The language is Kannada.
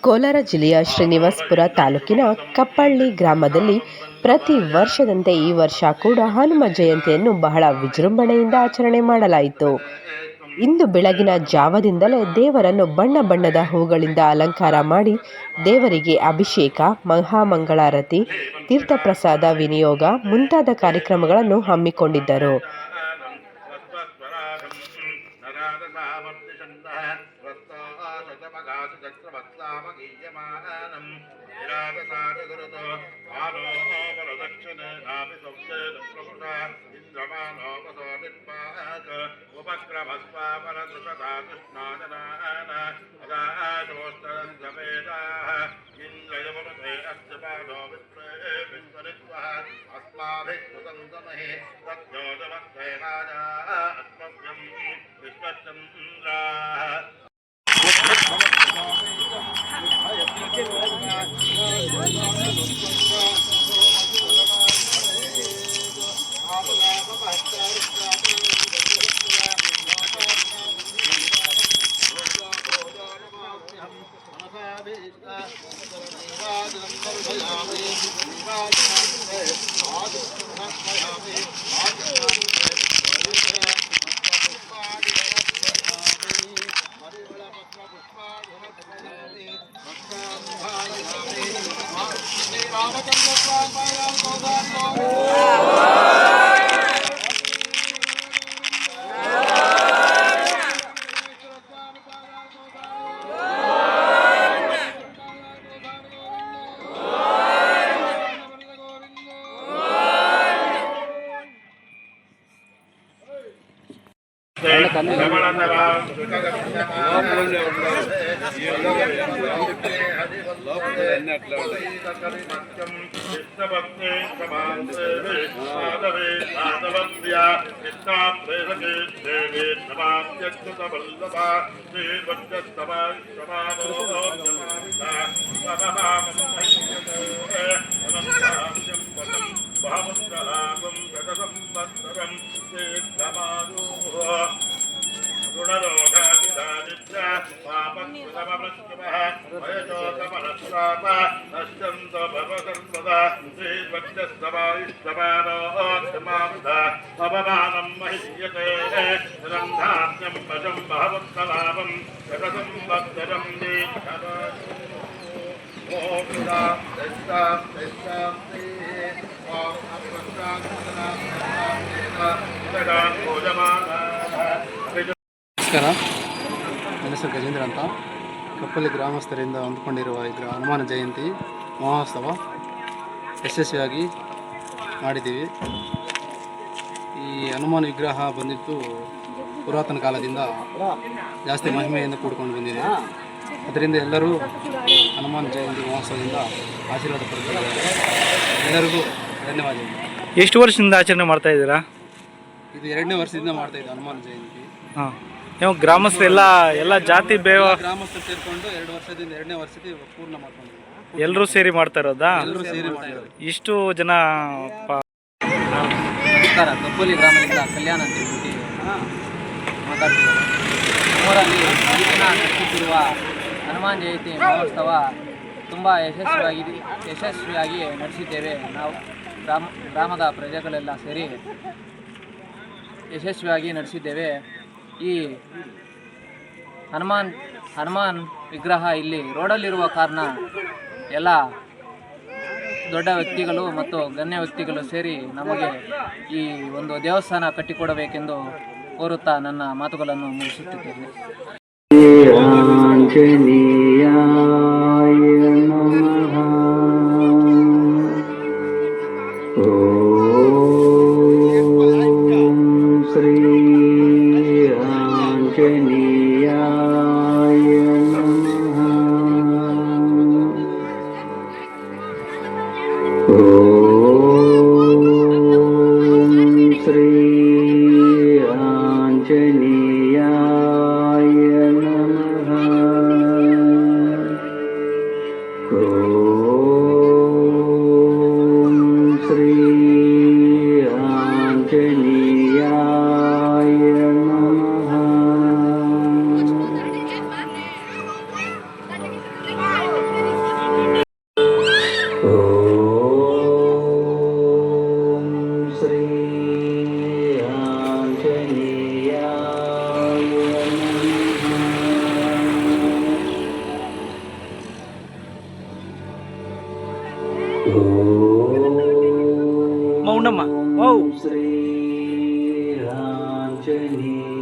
ಕೋಲಾರ ಜಿಲ್ಲೆಯ ಶ್ರೀನಿವಾಸಪುರ ತಾಲೂಕಿನ ಕಪ್ಪಳ್ಳಿ ಗ್ರಾಮದಲ್ಲಿ ಪ್ರತಿ ವರ್ಷದಂತೆ ಈ ವರ್ಷ ಕೂಡ ಹನುಮ ಜಯಂತಿಯನ್ನು ಬಹಳ ವಿಜೃಂಭಣೆಯಿಂದ ಆಚರಣೆ ಮಾಡಲಾಯಿತು. ಇಂದು ಬೆಳಗಿನ ಜಾವದಿಂದಲೇ ದೇವರನ್ನು ಬಣ್ಣ ಬಣ್ಣದ ಹೂಗಳಿಂದ ಅಲಂಕಾರ ಮಾಡಿ ದೇವರಿಗೆ ಅಭಿಷೇಕ, ಮಹಾಮಂಗಳಾರತಿ, ತೀರ್ಥಪ್ರಸಾದ ವಿನಿಯೋಗ ಮುಂತಾದ ಕಾರ್ಯಕ್ರಮಗಳನ್ನು ಹಮ್ಮಿಕೊಂಡಿದ್ದರು. ನಮಸ್ಕಾರ, ನನ್ನ ಹೆಸರು ಗಜೇಂದ್ರ ಅಂತ. ಕಪ್ಪಳ್ಳಿ ಗ್ರಾಮಸ್ಥರಿಂದ ಹೊಂದ್ಕೊಂಡಿರುವ ಈ ಹನುಮಾನ ಜಯಂತಿ ಮಹೋತ್ಸವ ಯಶಸ್ವಿಯಾಗಿ ಮಾಡಿದ್ದೀವಿ. ಈ ಹನುಮಾನ ವಿಗ್ರಹ ಬಂದಿದ್ದು ಪುರಾತನ ಕಾಲದಿಂದ ಜಾಸ್ತಿ ಮಹಿಮೆಯಿಂದ ಕೂಡ್ಕೊಂಡು ಬಂದಿದೆ. ಅದರಿಂದ ಎಲ್ಲರೂ ಹನುಮಾನ ಜಯಂತಿ ಮಹೋತ್ಸವದಿಂದ ಆಶೀರ್ವಾದ ಪಡೆದಿದ್ದಾರೆ. ಎಲ್ಲರಿಗೂ ಧನ್ಯವಾದಗಳು. ಎಷ್ಟು ವರ್ಷದಿಂದ ಆಚರಣೆ ಮಾಡ್ತಾ ಇದ್ದೀರಾ? ಇದು 2ನೇ ವರ್ಷದಿಂದ ಮಾಡ್ತಾ ಇದ್ದೀವಿ ಹನುಮಾನ ಜಯಂತಿ. ನೀವು ಗ್ರಾಮಸ್ಥರು ಎಲ್ಲ ಜಾತಿ ಗ್ರಾಮಸ್ಥರು ಸೇರಿಕೊಂಡು 2 ವರ್ಷದಿಂದ 2ನೇ ವರ್ಷಕ್ಕೆ ಪೂರ್ಣ ಮಾಡ್ಕೊಂಡಿದ್ದೀವಿ. ಎಲ್ಲರೂ ಸೇರಿ ಮಾಡ್ತಾ ಇರೋದಾ? ಎಲ್ಲರೂ ಸೇರಿ ಮಾಡ್ತಿರೋದು. ಇಷ್ಟು ಜನ ನಮಸ್ಕಾರ, ಕಪ್ಪಳ್ಳಿ ಗ್ರಾಮದಿಂದ ಕಲ್ಯಾಣ ಅಂತ ಹೇಳ್ಬಿಟ್ಟು ಮಾತಾಡ್ತಿದ್ದಾರೆ. ನಮ್ಮೂರಲ್ಲಿ ಈ ದಿನ ನಡೆಸುತ್ತಿರುವ ಹನುಮಾನ್ ಜಯಂತಿ ಮಹೋತ್ಸವ ತುಂಬ ಯಶಸ್ವಿಯಾಗಿ ನಡೆಸಿದ್ದೇವೆ. ನಾವು ಗ್ರಾಮದ ಪ್ರಜೆಗಳೆಲ್ಲ ಸೇರಿ ಯಶಸ್ವಿಯಾಗಿ ನಡೆಸಿದ್ದೇವೆ. ಈ ಹನುಮಾನ್ ವಿಗ್ರಹ ಇಲ್ಲಿ ರೋಡಲ್ಲಿರುವ ಕಾರಣ ಎಲ್ಲ ದೊಡ್ಡ ವ್ಯಕ್ತಿಗಳು ಮತ್ತು ಗಣ್ಯ ವ್ಯಕ್ತಿಗಳು ಸೇರಿ ನಮಗೆ ಈ ಒಂದು ದೇವಸ್ಥಾನ ಕಟ್ಟಿಕೊಡಬೇಕೆಂದು ಕೋರುತ್ತಾ ನನ್ನ ಮಾತುಗಳನ್ನು ಮುಗಿಸುತ್ತಿದ್ದೇನೆ. ಉಂಡಮ್ಮ ಓ ಶ್ರೀರಾಂಜನೇಯ